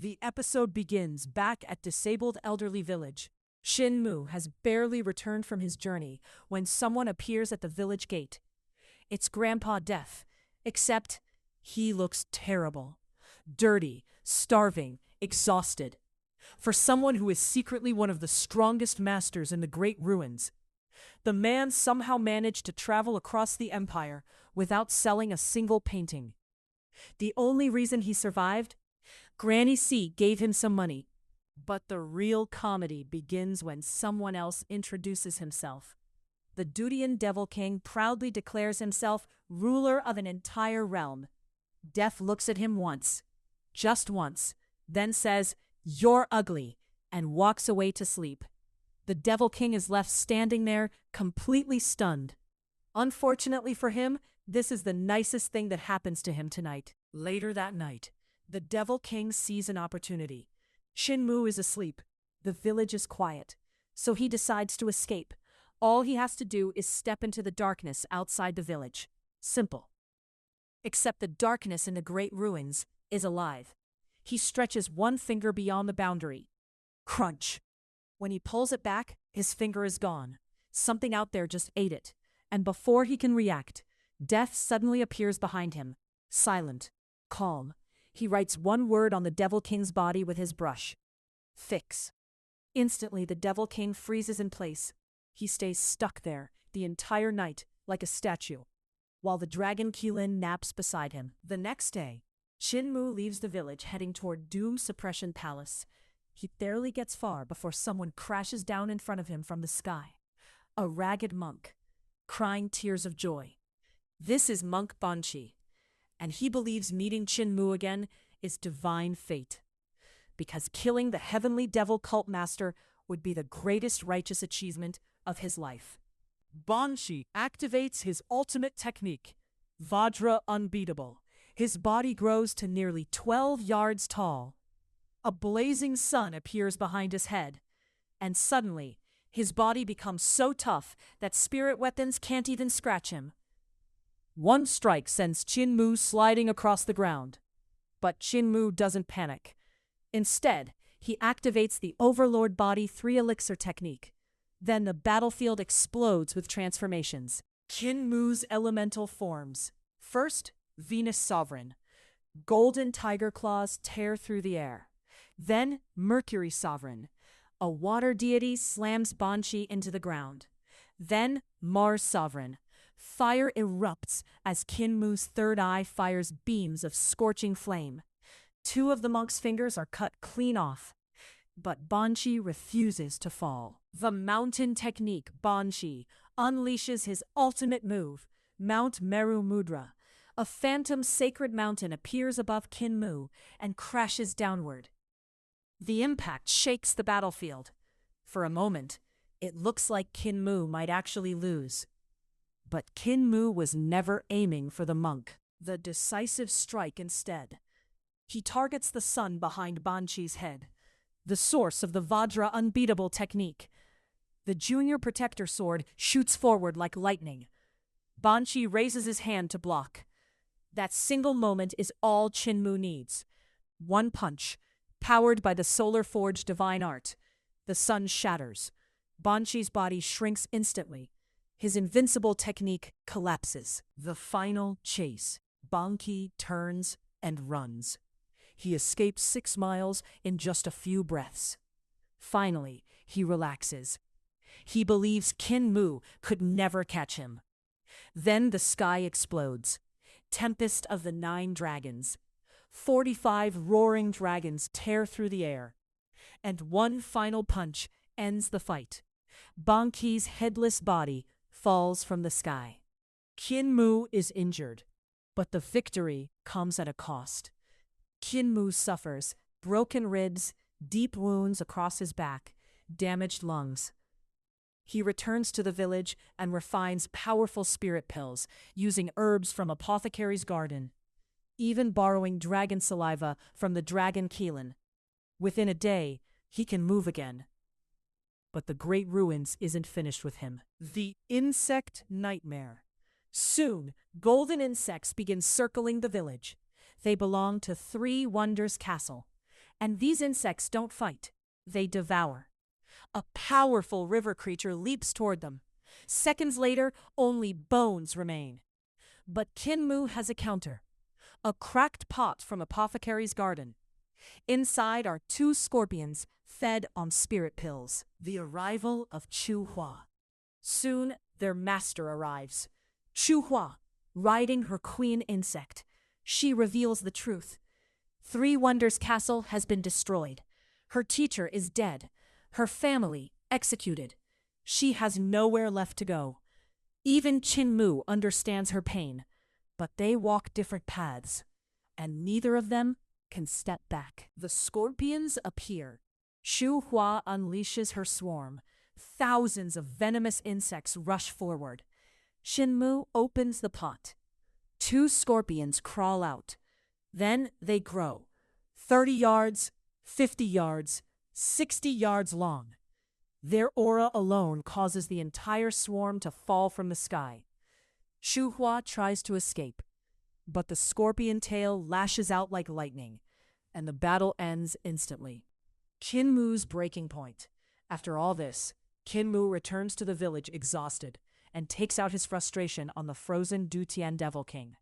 The episode begins back at disabled elderly village. Qin Mu has barely returned from his journey when someone appears at the village gate. It's Grandpa Death, except he looks terrible. Dirty, starving, exhausted. For someone who is secretly one of the strongest masters in the Great Ruins. The man somehow managed to travel across the empire without selling a single painting. The only reason he survived? Granny C gave him some money. But the real comedy begins when someone else introduces himself. The Dutian Devil King proudly declares himself ruler of an entire realm. Death looks at him once, just once, then says, "You're ugly," and walks away to sleep. The Devil King is left standing there, completely stunned. Unfortunately for him, this is the nicest thing that happens to him tonight. Later that night, the Devil King sees an opportunity. Qin Mu is asleep. The village is quiet, so he decides to escape. All he has to do is step into the darkness outside the village. Simple. Except the darkness in the Great Ruins is alive. He stretches one finger beyond the boundary. Crunch. When he pulls it back, his finger is gone. Something out there just ate it. And before he can react, Death suddenly appears behind him. Silent. Calm. He writes one word on the Devil King's body with his brush. Fix. Instantly, the Devil King freezes in place. He stays stuck there the entire night like a statue, while the dragon Qilin naps beside him. The next day, Qin Mu leaves the village heading toward Doom Suppression Palace. He barely gets far before someone crashes down in front of him from the sky. A ragged monk, crying tears of joy. This is Monk Banqi, and he believes meeting Qin Mu again is divine fate, because killing the heavenly devil cult master would be the greatest righteous achievement of his life. Banqi activates his ultimate technique, Vajra Unbeatable. His body grows to nearly 12 yards tall. A blazing sun appears behind his head, and suddenly, his body becomes so tough that spirit weapons can't even scratch him. One strike sends Qin Mu sliding across the ground. But Qin Mu doesn't panic. Instead, he activates the Overlord Body 3 Elixir technique. Then the battlefield explodes with transformations. Qin Mu's elemental forms. First, Venus Sovereign. Golden tiger claws tear through the air. Then, Mercury Sovereign. A water deity slams Banqi into the ground. Then, Mars Sovereign. Fire erupts as Qin Mu's third eye fires beams of scorching flame. 2 of the monk's fingers are cut clean off. But Banqi refuses to fall. The mountain technique Banqi unleashes his ultimate move, Mount Meru Mudra. A phantom sacred mountain appears above Qin Mu and crashes downward. The impact shakes the battlefield. For a moment, it looks like Qin Mu might actually lose. But Qin Mu was never aiming for the monk. The decisive strike instead. He targets the sun behind Banqi's head, the source of the Vajra Unbeatable technique. The junior protector sword shoots forward like lightning. Banqi raises his hand to block. That single moment is all Qin Mu needs. One punch, powered by the solar forged divine art. The sun shatters. Banqi's body shrinks instantly. His invincible technique collapses. The final chase. Banqi turns and runs. He escapes 6 miles in just a few breaths. Finally, he relaxes. He believes Qin Mu could never catch him. Then the sky explodes. Tempest of the 9 dragons. 45 roaring dragons tear through the air. And one final punch ends the fight. Banqi's headless body falls from the sky. Qin Mu is injured, but the victory comes at a cost. Qin Mu suffers broken ribs, deep wounds across his back, damaged lungs. He returns to the village and refines powerful spirit pills, using herbs from Apothecary's garden, even borrowing dragon saliva from the dragon Qilin. Within a day, he can move again. But the Great Ruins isn't finished with him. The insect nightmare. Soon, golden insects begin circling the village. They belong to 3 Wonders Castle, And these insects don't fight, they devour. A powerful river creature leaps toward them. Seconds later, only bones remain. But Qin Mu has a counter. A cracked pot from Apothecary's garden. Inside are two scorpions fed on spirit pills. The arrival of Chu Hua. Soon, their master arrives. Chu Hua, riding her queen insect. She reveals the truth. Three Wonders Castle has been destroyed. Her teacher is dead. Her family executed. She has nowhere left to go. Even Qin Mu understands her pain, but they walk different paths, and neither of them can step back. The scorpions appear. Chu Hua unleashes her swarm. Thousands of venomous insects rush forward. Qin Mu opens the pot. Two scorpions crawl out. Then they grow. 30 yards, 50 yards, 60 yards long. Their aura alone causes the entire swarm to fall from the sky. Chu Hua tries to escape, but the scorpion tail lashes out like lightning, and the battle ends instantly. Qin Mu's breaking point. After all this, Qin Mu returns to the village exhausted and takes out his frustration on the frozen Dutian Devil King,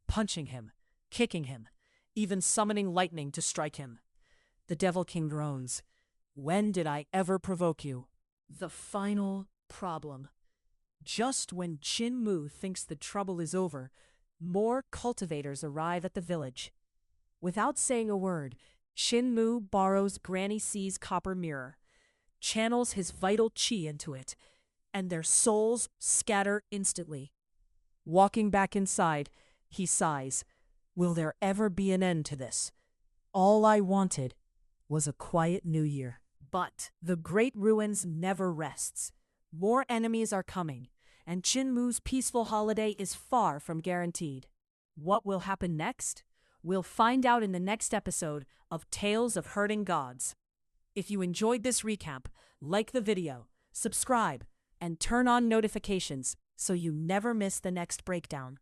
punching him, kicking him, even summoning lightning to strike him. The Devil King groans. When did I ever provoke you? The final problem. Just when Qin Mu thinks the trouble is over, more cultivators arrive at the village. Without saying a word, Qin Mu borrows Granny C's copper mirror, channels his vital qi into it, and their souls scatter instantly. Walking back inside, he sighs. Will there ever be an end to this? All I wanted was a quiet new year. But the great ruins never rests. More enemies are coming, and Qin Mu's peaceful holiday is far from guaranteed. What will happen next? We'll find out in the next episode of Tales of Hurting Gods. If you enjoyed this recap, like the video, subscribe, and turn on notifications so you never miss the next breakdown.